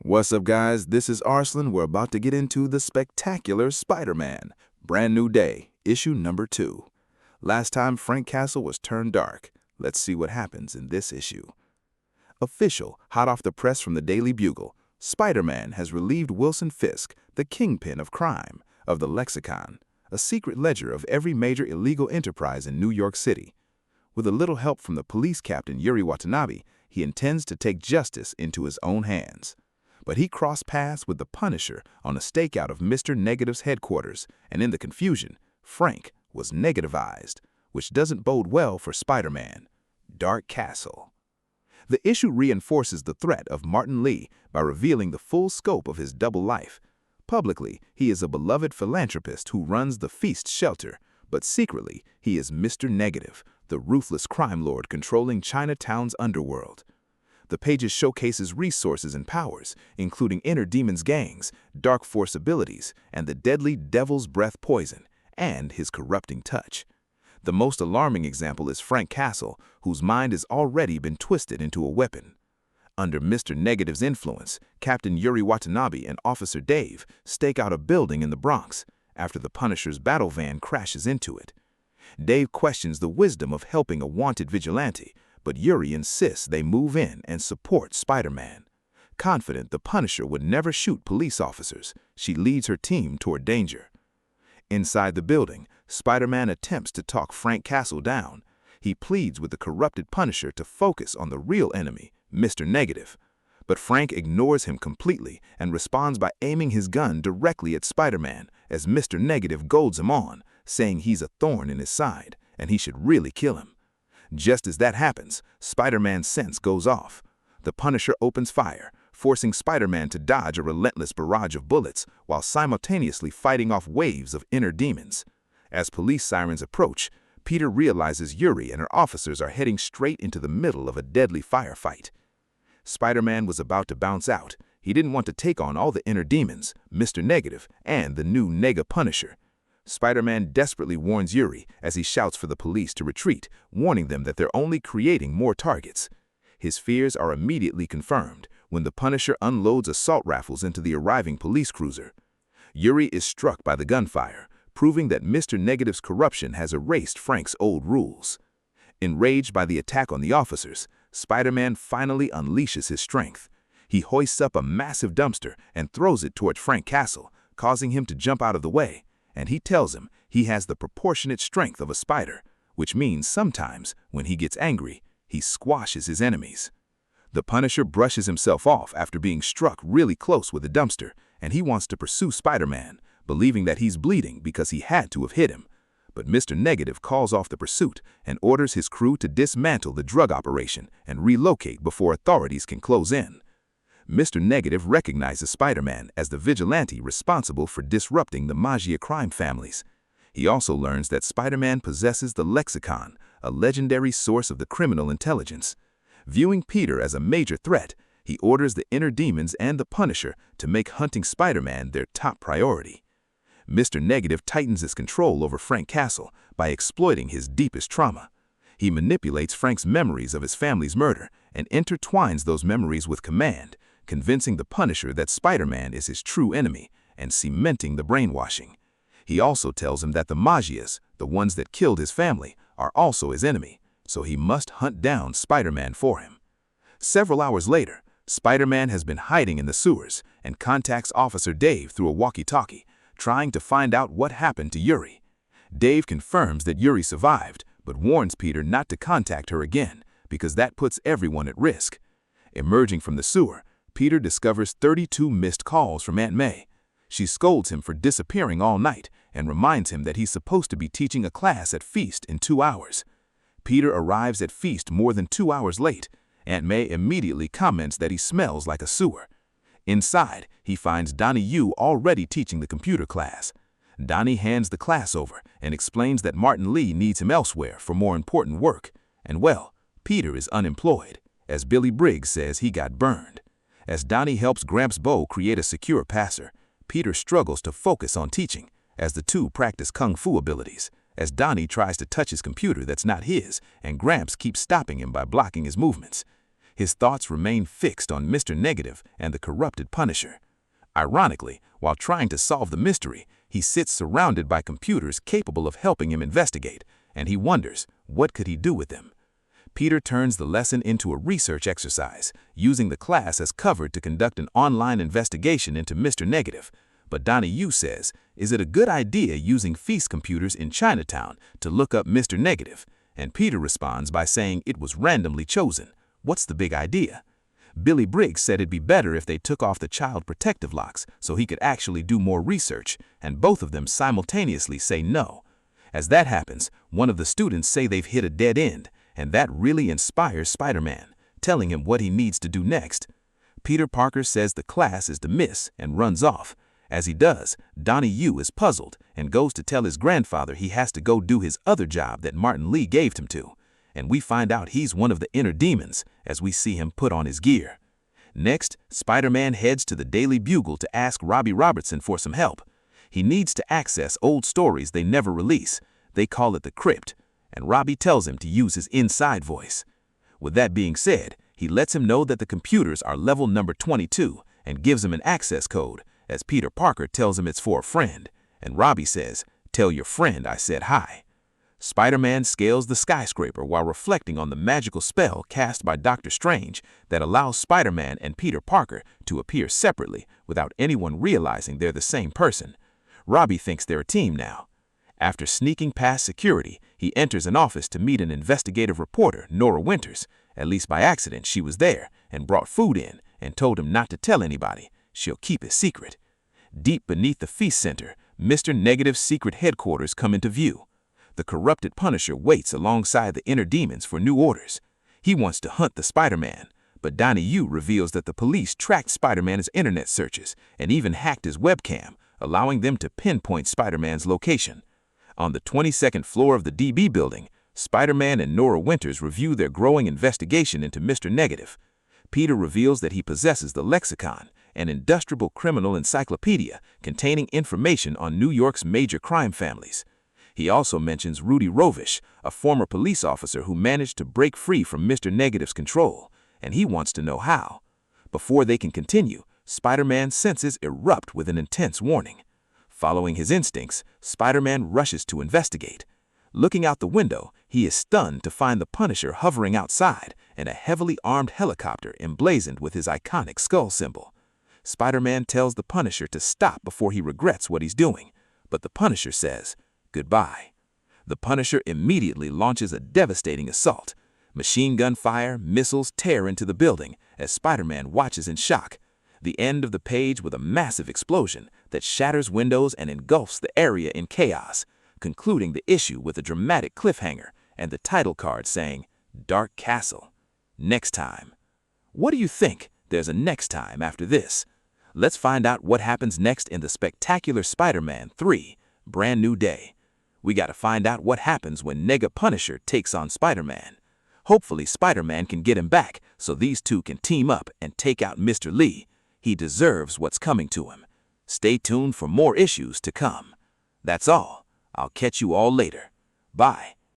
What's up, guys? This is Arslan. We're about to get into the spectacular Spider-Man. Brand new day, issue number 2. Last time Frank Castle was turned dark. Let's see what happens in this issue. Official, hot off the press from the Daily Bugle, Spider-Man has relieved Wilson Fisk, the kingpin of crime, of the Lexicon, a secret ledger of every major illegal enterprise in New York City. With a little help from the police captain Yuri Watanabe, he intends to take justice into his own hands. But he crossed paths with the Punisher on a stakeout of Mr. Negative's headquarters, and in the confusion, Frank was negativized, which doesn't bode well for Spider-Man. Dark Castle. The issue reinforces the threat of Martin Lee by revealing the full scope of his double life. Publicly, he is a beloved philanthropist who runs the F.E.A.S.T shelter, but secretly, he is Mr. Negative, the ruthless crime lord controlling Chinatown's underworld. The pages showcases resources and powers, including inner demons gangs, dark force abilities, and the deadly devil's breath poison, and his corrupting touch. The most alarming example is Frank Castle, whose mind has already been twisted into a weapon. Under Mr. Negative's influence, Captain Yuri Watanabe and Officer Dave stake out a building in the Bronx after the Punisher's battle van crashes into it. Dave questions the wisdom of helping a wanted vigilante, but Yuri insists they move in and support Spider-Man. Confident the Punisher would never shoot police officers, she leads her team toward danger. Inside the building, Spider-Man attempts to talk Frank Castle down. He pleads with the corrupted Punisher to focus on the real enemy, Mr. Negative. But Frank ignores him completely and responds by aiming his gun directly at Spider-Man as Mr. Negative golds him on, saying he's a thorn in his side and he should really kill him. Just as that happens, Spider-Man's sense goes off. The Punisher opens fire, forcing Spider-Man to dodge a relentless barrage of bullets while simultaneously fighting off waves of inner demons. As police sirens approach, Peter realizes Yuri and her officers are heading straight into the middle of a deadly firefight. Spider-Man was about to bounce out. He didn't want to take on all the inner demons, Mr. Negative, and the new Nega Punisher. Spider-Man desperately warns Yuri as he shouts for the police to retreat, warning them that they're only creating more targets. His fears are immediately confirmed when the Punisher unloads assault rifles into the arriving police cruiser. Yuri is struck by the gunfire, proving that Mr. Negative's corruption has erased Frank's old rules. Enraged by the attack on the officers, Spider-Man finally unleashes his strength. He hoists up a massive dumpster and throws it toward Frank Castle, causing him to jump out of the way. And he tells him he has the proportionate strength of a spider, which means sometimes, when he gets angry, he squashes his enemies. The Punisher brushes himself off after being struck really close with a dumpster, and he wants to pursue Spider-Man, believing that he's bleeding because he had to have hit him. But Mr. Negative calls off the pursuit and orders his crew to dismantle the drug operation and relocate before authorities can close in. Mr. Negative recognizes Spider-Man as the vigilante responsible for disrupting the Magia crime families. He also learns that Spider-Man possesses the Lexicon, a legendary source of the criminal intelligence. Viewing Peter as a major threat, he orders the inner demons and the Punisher to make hunting Spider-Man their top priority. Mr. Negative tightens his control over Frank Castle by exploiting his deepest trauma. He manipulates Frank's memories of his family's murder and intertwines those memories with command, convincing the Punisher that Spider-Man is his true enemy and cementing the brainwashing. He also tells him that the Magias, the ones that killed his family, are also his enemy, so he must hunt down Spider-Man for him. Several hours later, Spider-Man has been hiding in the sewers and contacts Officer Dave through a walkie-talkie, trying to find out what happened to Yuri. Dave confirms that Yuri survived, but warns Peter not to contact her again because that puts everyone at risk. Emerging from the sewer, Peter discovers 32 missed calls from Aunt May. She scolds him for disappearing all night and reminds him that he's supposed to be teaching a class at F.E.A.S.T in 2 hours. Peter arrives at F.E.A.S.T more than 2 hours late. Aunt May immediately comments that he smells like a sewer. Inside, he finds Donnie Yu already teaching the computer class. Donnie hands the class over and explains that Martin Lee needs him elsewhere for more important work. And well, Peter is unemployed, as Billy Briggs says he got burned. As Donnie helps Gramps Bo create a secure passer, Peter struggles to focus on teaching, as the two practice kung fu abilities, as Donnie tries to touch his computer that's not his, and Gramps keeps stopping him by blocking his movements. His thoughts remain fixed on Mr. Negative and the corrupted Punisher. Ironically, while trying to solve the mystery, he sits surrounded by computers capable of helping him investigate, and he wonders, what could he do with them? Peter turns the lesson into a research exercise, using the class as cover to conduct an online investigation into Mr. Negative. But Donnie Yu says, is it a good idea using F.E.A.S.T computers in Chinatown to look up Mr. Negative? And Peter responds by saying it was randomly chosen. What's the big idea? Billy Briggs said it'd be better if they took off the child protective locks so he could actually do more research, and both of them simultaneously say no. As that happens, one of the students say they've hit a dead end, and that really inspires Spider-Man, telling him what he needs to do next. Peter Parker says the class is to miss and runs off. As he does, Donnie Yu is puzzled and goes to tell his grandfather he has to go do his other job that Martin Lee gave him to. And we find out he's one of the inner demons as we see him put on his gear. Next, Spider-Man heads to the Daily Bugle to ask Robbie Robertson for some help. He needs to access old stories they never release. They call it the Crypt, and Robbie tells him to use his inside voice. With that being said, he lets him know that the computers are level number 22 and gives him an access code, as Peter Parker tells him it's for a friend, and Robbie says, "Tell your friend I said hi." Spider-Man scales the skyscraper while reflecting on the magical spell cast by Dr. Strange that allows Spider-Man and Peter Parker to appear separately without anyone realizing they're the same person. Robbie thinks they're a team now. After sneaking past security, he enters an office to meet an investigative reporter, Nora Winters. At least by accident, she was there and brought food in and told him not to tell anybody. She'll keep his secret. Deep beneath the F.E.A.S.T Center, Mr. Negative's secret headquarters come into view. The corrupted Punisher waits alongside the inner demons for new orders. He wants to hunt the Spider-Man, but Donnie Yu reveals that the police tracked Spider-Man's internet searches and even hacked his webcam, allowing them to pinpoint Spider-Man's location. On the 22nd floor of the DB building, Spider-Man and Nora Winters review their growing investigation into Mr. Negative. Peter reveals that he possesses the Lexicon, an industrial criminal encyclopedia containing information on New York's major crime families. He also mentions Rudy Rovish, a former police officer who managed to break free from Mr. Negative's control, and he wants to know how. Before they can continue, Spider-Man's senses erupt with an intense warning. Following his instincts, Spider-Man rushes to investigate. Looking out the window, he is stunned to find the Punisher hovering outside and a heavily armed helicopter emblazoned with his iconic skull symbol. Spider-Man tells the Punisher to stop before he regrets what he's doing, but the Punisher says, "Goodbye." The Punisher immediately launches a devastating assault. Machine gun fire, missiles tear into the building as Spider-Man watches in shock. The end of the page with a massive explosion that shatters windows and engulfs the area in chaos, concluding the issue with a dramatic cliffhanger and the title card saying, "Dark Castle. Next time." What do you think? There's a next time after this. Let's find out what happens next in the spectacular Spider-Man 3, Brand New Day. We gotta find out what happens when Nega Punisher takes on Spider-Man. Hopefully Spider-Man can get him back so these two can team up and take out Mr. Lee. He deserves what's coming to him. Stay tuned for more issues to come. That's all. I'll catch you all later. Bye.